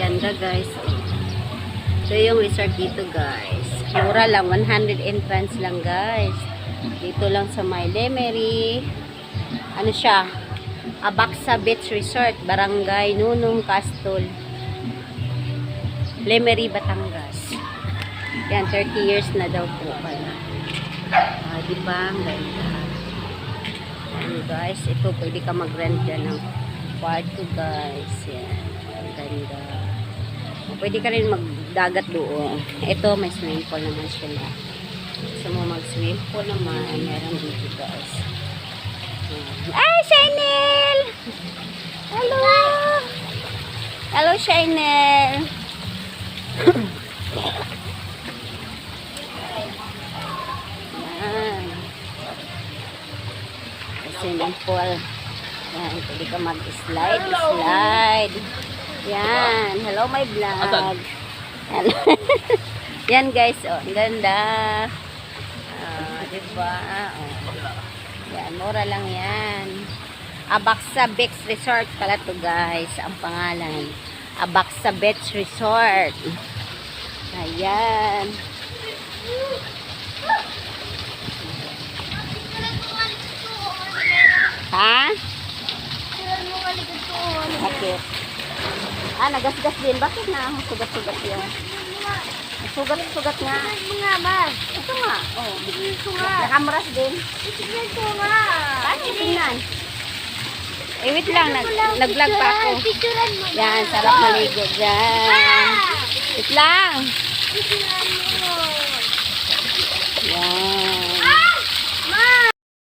Ganda guys. Ito yung resort dito guys. Mura lang, 100 entrance lang guys. Dito lang sa may Lemery. Ano siya? Abaxa Beach Resort, Barangay Nunong, Castol, Lemery, Batangas. Yan, 30 years na daw po pala. Diba? Ang ganda. Yan guys, ito pwede ka mag-rent dyan ng kwarto guys. Yan, ang ganda. Pwede ka rin magdagat doon. Ito, may swimming pool naman sila. Gusto mo mag-swimming pool naman, meron dito guys. Ay, Shainel! Hello! Hello, Shainel! Yan. Swimming pool. Yan, pwede ka mag-slide. Slide. Yan. Hello, my vlog. Yan, yan guys. Oh, ang ganda. Diba? Oh. Yan, mura lang yan. Abaxa Beach Resort pala to guys. Ang pangalan. Abaxa Beach Resort. Ayan. Ha? Bakit? Nagasgas din. Bakit na? Sugat-sugat yan. Sugat-sugat nga. Ito nga. Oh. Nakamuras din. Bakit tingnan? Wait lang. Nag-vlog pa ako. Yan, sarap maligo dyan. Wait lang. Yan.